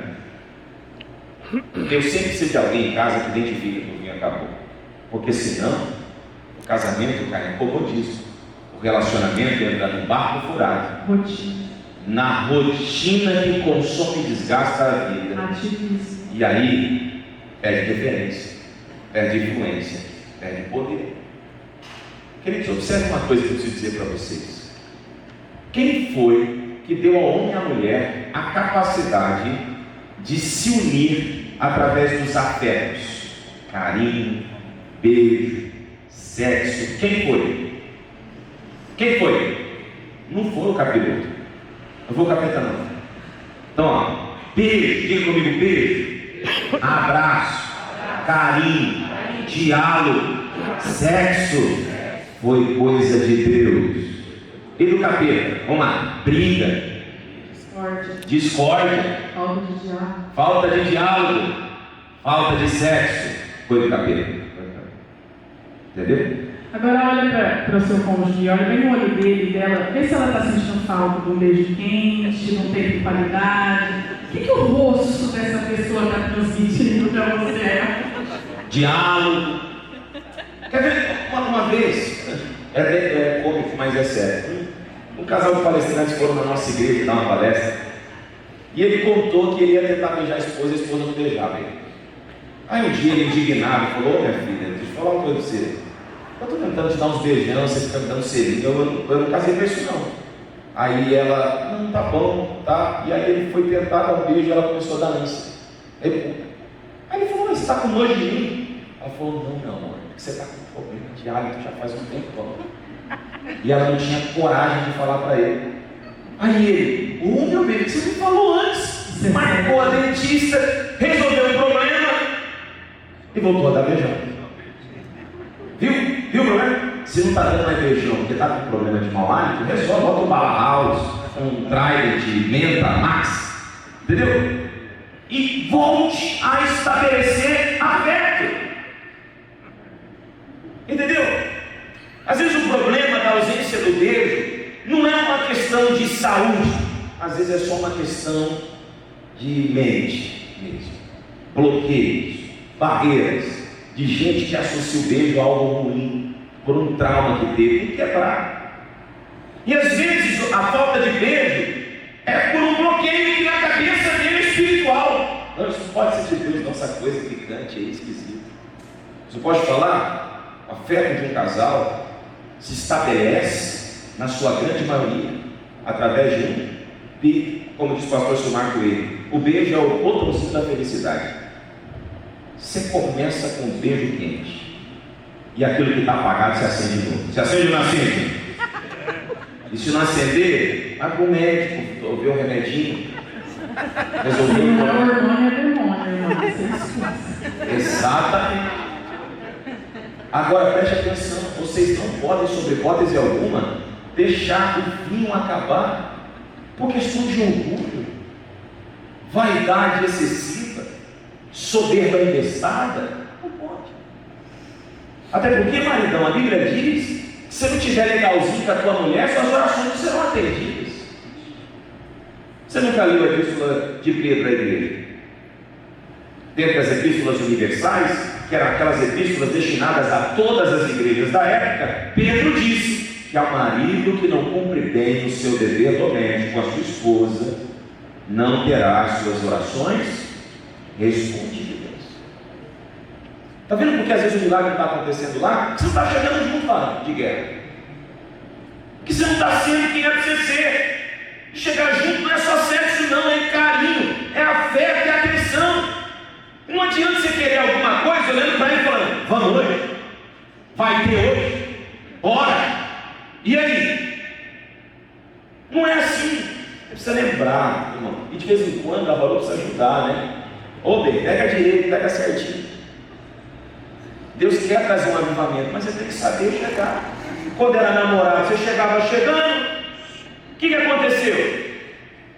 Eu sempre preciso de alguém em casa que identifique que o vinho acabou. Porque senão, o casamento cai em comodismo. O relacionamento entra num barco furado. Rotina. Na rotina que consome e desgasta a vida. Ativismo. E aí, perde referência, perde influência, perde poder. Queridos, observe uma coisa que eu preciso dizer para vocês. Quem foi que deu ao homem e à mulher a capacidade de se unir através dos afetos? Carinho, beijo, sexo. Quem foi? Quem foi? Não foi o capiroto. Não foi o capeta não. Então, ó, beijo, diga comigo: beijo, abraço, carinho, diálogo, sexo, foi coisa de Deus. E do capeta? Vamos lá: briga, discórdia, falta de diálogo, falta de sexo, foi do capeta. Entendeu? Agora olha para o seu cônjuge, olha bem no olho dele e dela, vê se ela está sentindo falta de um beijo quente, de um tempo de qualidade. O que o rosto dessa pessoa está transmitindo para você? Diálogo. Quer ver? Uma vez, é cômico, mas é sério. Um casal de palestrantes foram na nossa igreja dar uma palestra. E ele contou que ele ia tentar beijar a esposa não beijava ele. Aí um dia ele indignado falou: ô minha filha, deixa eu falar uma coisa pra você. Eu estou tentando te dar uns beijão, você fica me dando selinho, eu não casei com isso não. Aí ela, não, tá bom, tá. E aí ele foi tentar dar um beijo e ela começou a dar ânsia. Aí ele falou: mas você está com nojo de mim? Ela falou: não, meu amor, você está com problema de hálito já faz um tempão. E ela não tinha coragem de falar para ele. Aí ele: ô meu bem, você me falou antes, marcou a dentista, resolveu o problema e voltou a dar beijão. Viu o problema? Se não está dando mais beijão porque está com problema de mau hálito, resolve, bota um Bala House, um Trident, Menta, Max, entendeu? E volte a estabelecer afeto. Entendeu? Às vezes o problema da ausência do beijo não é uma questão de saúde, às vezes é só uma questão de mente mesmo. Bloqueios, barreiras, de gente que associa o beijo a algo ruim, por um trauma que teve, tem que quebrar. E às vezes a falta de beijo é por um bloqueio que na cabeça dele é espiritual. Não, isso não pode ser de Deus, não, essa coisa picante aí, esquisita. Você pode falar? O afeto de um casal se estabelece, na sua grande maioria, através de um beijo, como diz o pastor Silmar Coelho. O beijo é o botãozinho da felicidade. Você começa com um beijo quente e aquilo que está apagado se acende de novo. Se acende ou não acende? E se não acender, vai para o médico, ver um remedinho, resolver o problema. Exatamente. Agora preste atenção, vocês não podem, sob hipótese alguma, deixar o vinho acabar por questão de orgulho, vaidade excessiva, soberba embestada. Não pode. Até porque, maridão, a Bíblia diz que se não tiver legalzinho com a tua mulher, suas orações não serão atendidas. Você nunca leu a epístola de Pedro à igreja? Dentre as epístolas universais, que eram aquelas epístolas destinadas a todas as igrejas da época, Pedro disse que ao marido que não cumpre bem o seu dever doméstico com a sua esposa, não terá as suas orações respondidas. Está vendo porque às vezes o milagre não está acontecendo lá? Porque você não está chegando junto lá de guerra. Que você não está sendo quem é para você ser. Chegar junto não é só sexo, não, é carinho, é afeto, é atenção. Não adianta você querer alguma coisa olhando para ele e falando: vamos hoje? Vai ter hoje? Bora! E aí? Não é assim. Você precisa lembrar, irmão. E de vez em quando a valor precisa ajudar, né? Ô bem, pega direito, pega certinho. Deus quer trazer um avivamento, mas você tem que saber chegar. Quando era namorado, você chegava chegando. O que aconteceu?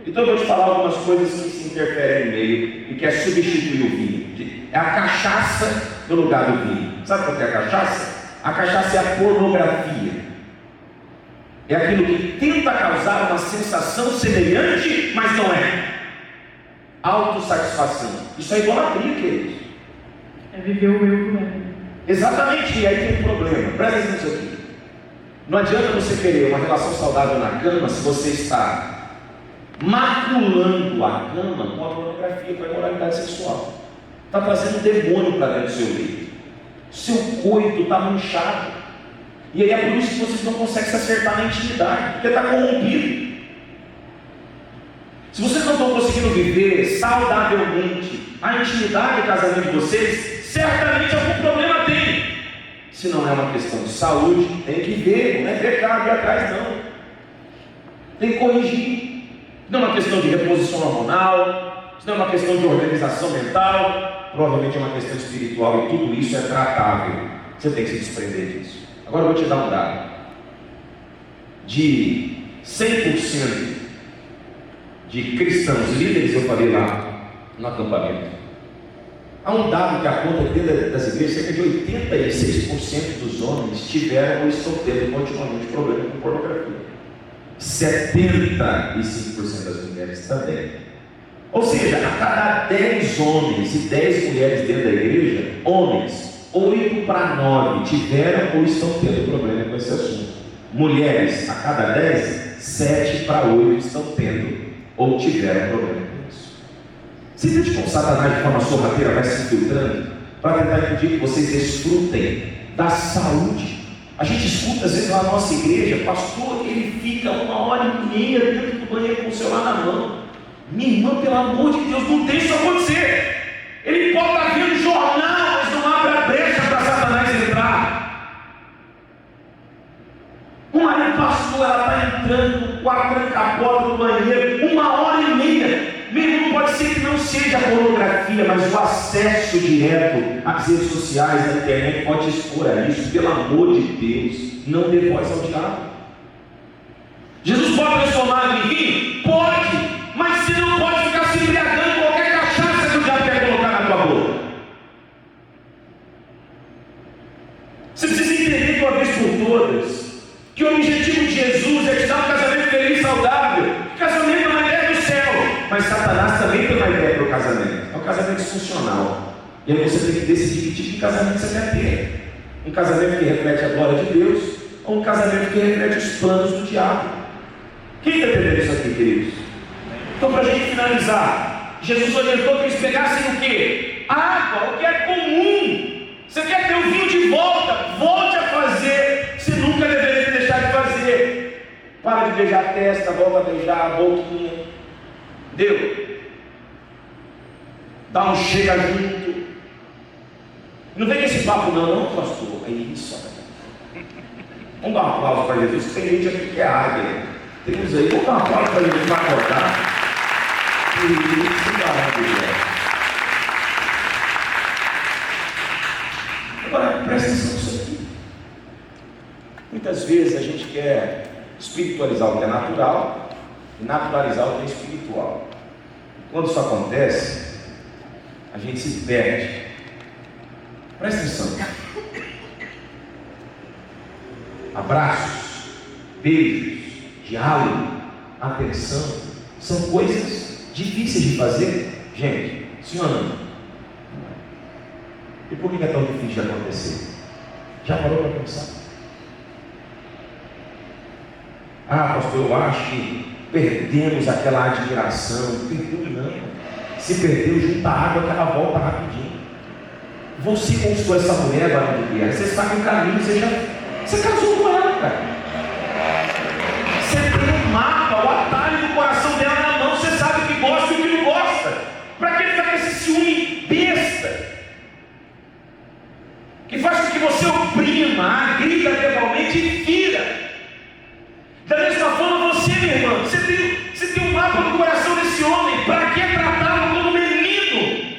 Então eu vou te falar algumas coisas que se interferem no meio e quer substituir o vinho. É a cachaça no lugar do vinho. Sabe o que é a cachaça? A cachaça é a pornografia. É aquilo que tenta causar uma sensação semelhante, mas não é. Autossatisfação. Isso é idolatria, queridos. É viver o eu por ele. Exatamente, e aí tem um problema. Presta atenção nisso aqui. Não adianta você querer uma relação saudável na cama se você está maculando a cama com a pornografia, com a imoralidade sexual. Está trazendo um demônio para dentro do seu leito. Seu coito está manchado. E aí é por isso que vocês não conseguem se acertar na intimidade, porque está corrompido. Se vocês não estão conseguindo viver saudavelmente a intimidade do casamento de vocês, certamente algum problema tem. Se não é uma questão de saúde, tem que ver, não é pecado ir atrás não. Tem que corrigir. Não é uma questão de reposição hormonal, isso não é uma questão de organização mental, provavelmente é uma questão espiritual e tudo isso é tratável. Você tem que se desprender disso. Agora eu vou te dar um dado. De 100% de cristãos líderes, eu falei lá no acampamento, Há um dado que aponta que dentro das igrejas, cerca de 86% dos homens tiveram ou estão tendo continuamente problema com pornografia. 75% das mulheres também. Ou seja, a cada 10 homens e 10 mulheres dentro da igreja, homens, 8 para 9 tiveram ou estão tendo problema com esse assunto. Mulheres, a cada 10, 7 para 8 estão tendo ou tiveram problema com isso. Você entende como Satanás de forma sorrateira vai se infiltrando para tentar impedir que vocês desfrutem da saúde? A gente escuta às vezes lá na nossa igreja, pastor, ele fica 1h30 dentro do banheiro com o celular na mão. Minha irmã, pelo amor de Deus, não deixa isso acontecer. Ele pode estar vendo jornal, mas não abre a brecha para Satanás entrar. Aí, pastor, ela está entrando no quarto, tranca a porta do banheiro, 1h30. Meu irmão, pode ser que não seja a pornografia, mas o acesso direto às redes sociais, à internet, pode expor a isso. Pelo amor de Deus, não dê voz ao diabo. Jesus pode transformar em vinho? Pode, mas você não pode ficar se embriagando com qualquer cachaça que o diabo quer colocar na tua boca. Você precisa entender de uma vez por todas que o objetivo de Jesus é te dar um casamento feliz e saudável. O casamento é uma ideia do céu, mas Satanás também tem uma ideia para o casamento. É um casamento disfuncional. E aí você tem que decidir que tipo de casamento você quer ter. Um casamento que reflete a glória de Deus ou um casamento que reflete os planos do diabo. Quem está entendendo isso aqui, queridos? Então, para a gente finalizar, Jesus orientou que eles pegassem o quê? Água, o que é comum. Você quer ter o vinho de volta? Volte a fazer. Você nunca deveria deixar de fazer. Para de beijar a testa, volta a beijar a boquinha. Deu? Dá um chega junto. Não vem com esse papo não, pastor. É isso. Vamos dar um aplauso para Jesus. Tem gente aqui que é águia. Temos aí. Vamos dar um aplauso para Jesus para acordar. Agora, presta atenção nisso aqui. Muitas vezes a gente quer espiritualizar o que é natural e naturalizar o que é espiritual. Quando isso acontece, a gente se perde. Presta atenção. Abraços, beijos, diálogo, atenção, são coisas difíceis de fazer. Gente, sim ou não? E por que é tão difícil de acontecer? Já parou para pensar? Ah, pastor, eu acho que perdemos aquela admiração. Perdeu não. Se perdeu, junta água que ela volta rapidinho. Você conquistou essa mulher, varão de guerra. Você sabe o caminho, você casou com ela, cara. Você tem um mapa, o atalho do coração dela na mão. Você sabe o que gosta e o que não gosta. Para que ficar com esse ciúme besta? Que faz com que você oprima, agrida verbalmente e fira. Da mesma forma, você, minha irmã, você tem um mapa no coração desse homem. Para que tratá-lo como menino?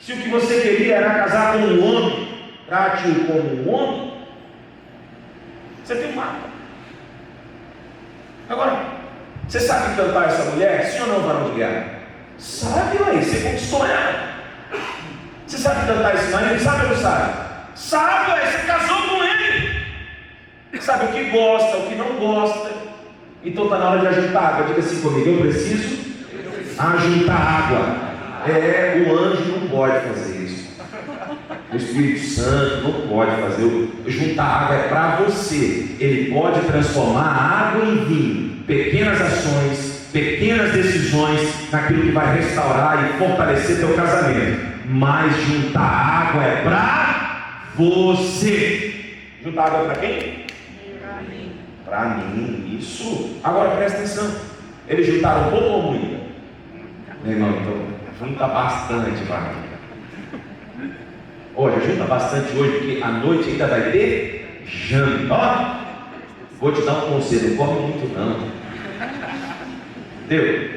Se o que você queria era casar com um homem, trate-o como um homem. Você tem um mapa. Agora, você sabe cantar essa mulher? Sim ou não, varão de guerra? Sabe, ué, você conquistou ela. Você sabe cantar esse marido? Sabe ou não sabe? Sabe, ué, você casou com ele. Sabe o que gosta, o que não gosta. Então está na hora de ajuntar água. Diga assim comigo, eu preciso ajuntar água. O anjo não pode fazer isso. O Espírito Santo não pode fazer. Juntar água é para você. Ele pode transformar a água em vinho. Pequenas ações, pequenas decisões naquilo que vai restaurar e fortalecer teu casamento. Mas juntar água é para você. Juntar água é para quem? Para mim, isso. Agora presta atenção. Eles juntaram pouco ou muito? Meu irmão, então junta bastante, vai. Olha, junta bastante hoje, porque à noite ainda vai ter janta. Ó, vou te dar um conselho, não come muito não. Deu?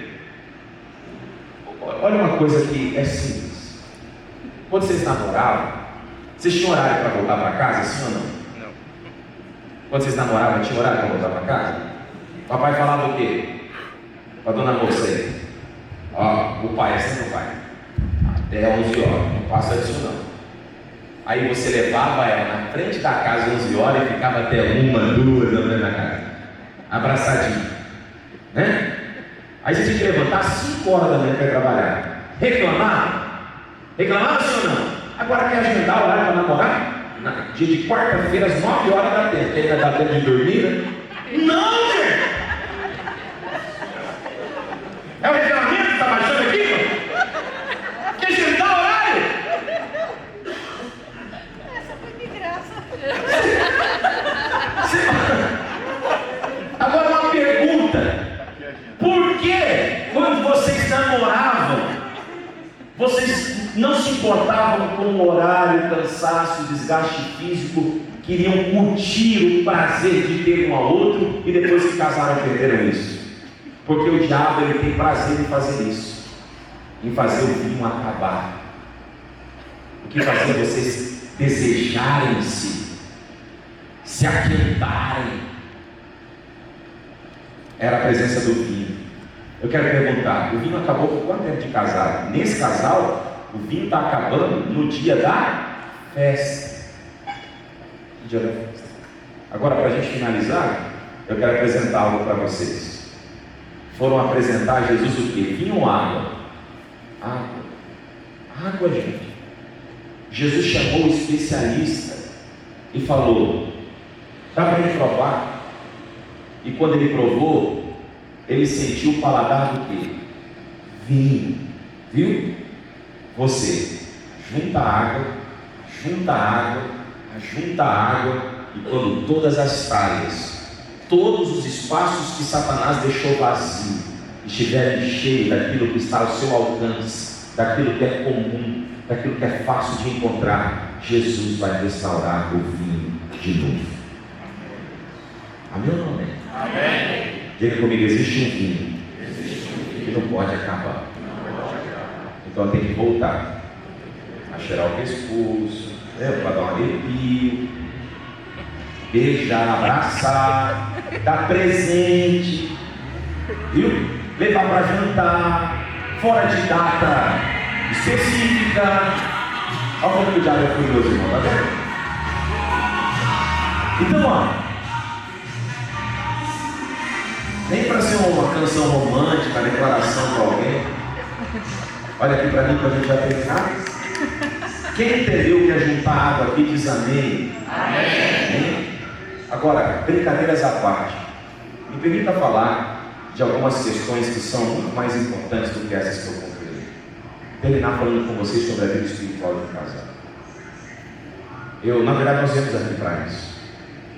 Olha uma coisa que é simples. Quando vocês namoravam, vocês tinham horário para voltar para casa, sim ou não? Quando vocês namoravam, tinha horário para voltar para casa? O papai falava o quê? Para a dona moça aí. Ó, o pai é sempre o pai. até 11 horas, não passa disso não. Aí você levava ela na frente da casa 11 horas e ficava até 1, 2 da manhã na casa, abraçadinho, né? Aí você tinha que levantar às 5 horas da manhã para ir trabalhar. Reclamar? Reclamar sim ou não? Agora quer agendar o horário para namorar? Dia de quarta-feira às 9 horas da tempo, que ainda dá tempo de dormir, né? Não, gente! É o regulamento que está baixando aqui, mano? Quer agendar o horário? Essa foi de graça. Agora uma pergunta: por que quando vocês namoravam, vocês não se importavam com o horário, cansaço, desgaste físico, queriam curtir o prazer de ter um ao outro e depois que casaram perderam isso? Porque o diabo ele tem prazer em fazer isso, em fazer o vinho acabar. O que fazia vocês desejarem-se, se aquentarem, era a presença do vinho. Eu quero perguntar, o vinho acabou com quanto tempo de casado? Nesse casal, o vinho está acabando no dia da festa. No dia da festa. Agora, para a gente finalizar, eu quero apresentar algo para vocês. Foram apresentar a Jesus o quê? Vinho ou água? Água. Água, gente. Jesus chamou o especialista e falou: dá para ele provar? E quando ele provou, ele sentiu o paladar do quê? Vinho. Viu? Você junta água, e quando todas as talhas, todos os espaços que Satanás deixou vazio, estiverem cheios daquilo que está ao seu alcance, daquilo que é comum, daquilo que é fácil de encontrar, Jesus vai restaurar o vinho de novo. Amém ou não amém? Amém. Diga comigo, existe um vinho que não pode acabar. Então tem que voltar a cheirar o pescoço, para dar um arrepio, beijar, abraçar, dar presente, viu? Levar para jantar, fora de data específica. Olha como o diabo é furioso, irmão, tá vendo? Então, ó, nem para ser uma canção romântica, uma declaração para alguém. Olha aqui para mim para a gente já terminar. Quem entendeu que é juntar água aqui diz amém. Amém. Agora, brincadeiras à parte, me permita falar de algumas questões que são muito mais importantes do que essas que eu concluí. Terminar falando com vocês sobre a vida espiritual de casal. Na verdade, nós viemos aqui para isso.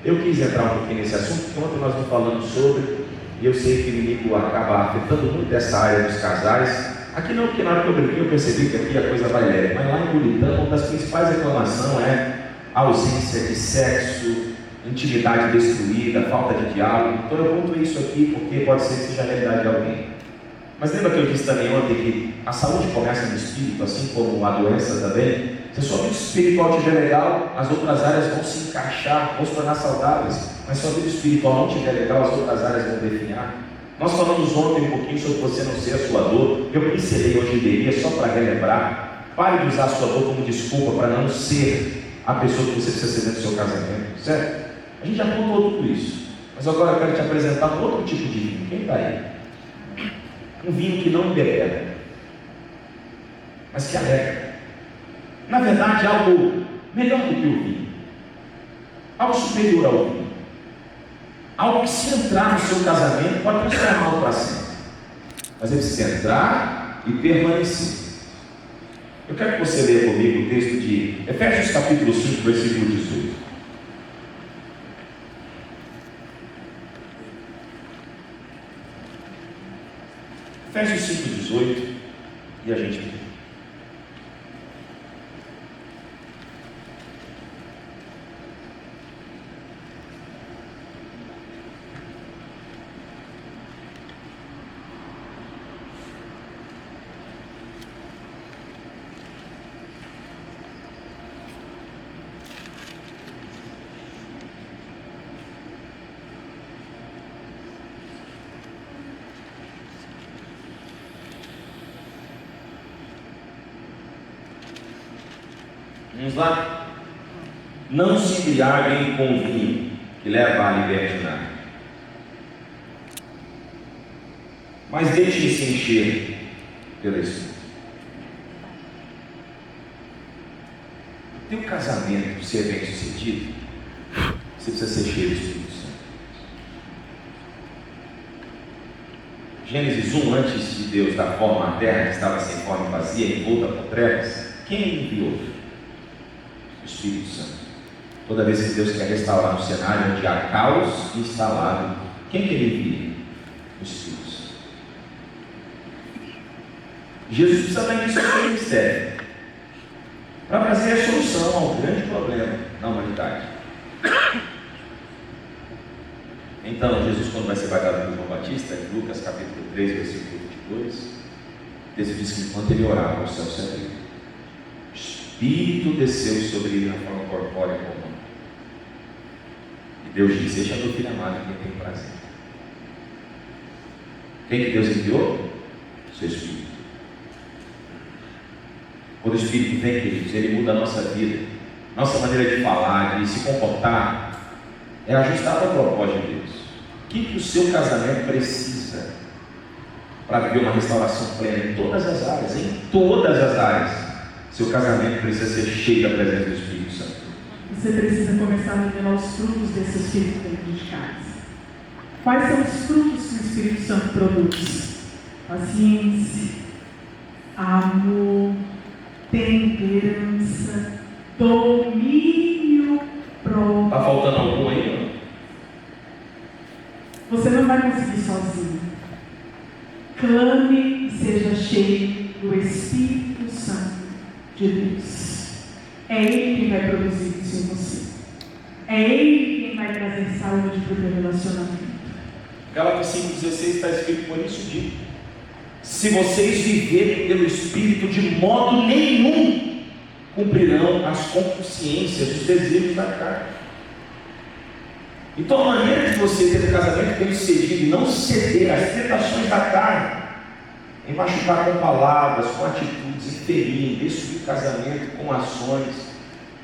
Eu quis entrar um pouquinho nesse assunto, porque ontem nós não falamos sobre, e eu sei que o inimigo acaba afetando muito essa área dos casais. Aqui não, porque na hora que eu brinquei eu percebi que aqui a coisa vai leve, mas lá em Buritã, uma das principais reclamações é a ausência de sexo, intimidade destruída, falta de diálogo. Então eu conto isso aqui porque pode ser que seja a realidade de alguém. Mas lembra que eu disse também ontem que a saúde começa no espírito, assim como a doença também? Se a sua vida espiritual estiver legal, as outras áreas vão se encaixar, vão se tornar saudáveis. Mas se a sua vida espiritual não estiver legal, as outras áreas vão definhar. Nós falamos ontem um pouquinho sobre você não ser a sua dor. Eu pincelei hoje em dia só para relembrar. Pare de usar a sua dor como desculpa para não ser a pessoa que você precisa ser dentro do seu casamento, certo? A gente já contou tudo isso, mas agora eu quero te apresentar um outro tipo de vinho. Quem está aí? Um vinho que não embebeda, mas que alegra. Na verdade, algo melhor do que o vinho, algo superior ao vinho, algo que, se entrar no seu casamento, pode transformá-lo para sempre. Mas é preciso entrar e permanecer. Eu quero que você leia comigo o texto de Efésios capítulo 5, versículo 18. Efésios 5, 18, e a gente vê. Vamos lá? Não se embriaguem com vinho, que leva à libertinagem, mas deixem-se encher pelo Espírito. Teu casamento ser bem sucedido, você precisa ser cheio do Espírito Santo. Gênesis 1, antes de Deus dar forma à terra, que estava sem forma e vazia, envolta por trevas, quem enviou? O Espírito Santo. Toda vez que Deus quer restaurar um cenário onde há caos instalado, quem que ele envia? O Espírito Santo. Jesus precisa dar início ao seu ministério para trazer a solução ao grande problema da humanidade. Então, Jesus, quando vai ser batizado por João Batista, em Lucas capítulo 3, versículo 22, Deus diz que enquanto ele orava, o céu se abriu. O Espírito desceu sobre ele na forma corpórea comum. E Deus disse: este é meu filho amado, em quem tem prazer. Quem que Deus enviou? Seu Espírito. Quando o Espírito vem, queridos, ele muda a nossa vida. Nossa maneira de falar, de se comportar, é ajustada ao propósito de Deus. O que o seu casamento precisa para viver uma restauração plena em todas as áreas? Em todas as áreas. Seu casamento precisa ser cheio da presença do Espírito Santo. Você precisa começar a revelar os frutos desse Espírito dentro de casa. Quais são os frutos que o Espírito Santo produz? Paciência, amor, temperança, domínio próprio. Está faltando algum aí? Não? Você não vai conseguir sozinho. Clame e seja cheio do Espírito Santo de Deus. É Ele quem vai produzir isso em você. É Ele quem vai trazer saúde para o teu relacionamento. Gálatas 5,16 está escrito: por isso digo, se vocês viverem pelo Espírito, de modo nenhum cumprirão as concupiscências, os desejos da carne. Então a maneira de você ter um casamento bem sucedido e não ceder às tentações da carne, em machucar com palavras, com atitudes, em ferir, em destruir o casamento com ações,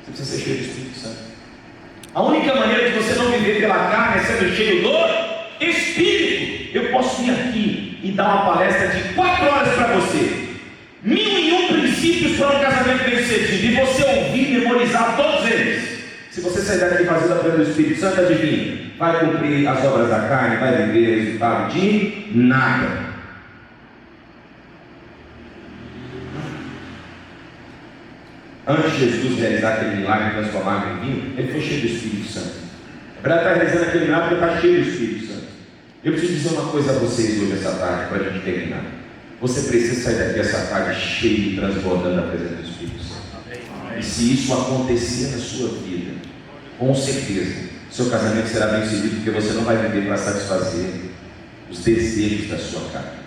você precisa ser cheio do Espírito Santo. A única maneira de você não viver pela carne é sendo cheio do Espírito. Eu posso vir aqui e dar uma palestra de 4 horas para você, 1001 princípios para um casamento bem sucedido, e você ouvir e memorizar todos eles. Se você sair daqui fazendo a presença do Espírito Santo, adivinha? Vai cumprir as obras da carne, vai viver resultado de nada. Antes de Jesus realizar aquele milagre de transformar água em vinho, ele foi cheio do Espírito Santo. A verdade está realizando aquele milagre porque está cheio do Espírito Santo. Eu preciso dizer uma coisa a vocês hoje, essa tarde, para a gente terminar. Você precisa sair daqui essa tarde cheio e transbordando da presença do Espírito Santo. E se isso acontecer na sua vida, com certeza, seu casamento será bem sucedido, porque você não vai viver para satisfazer os desejos da sua carne.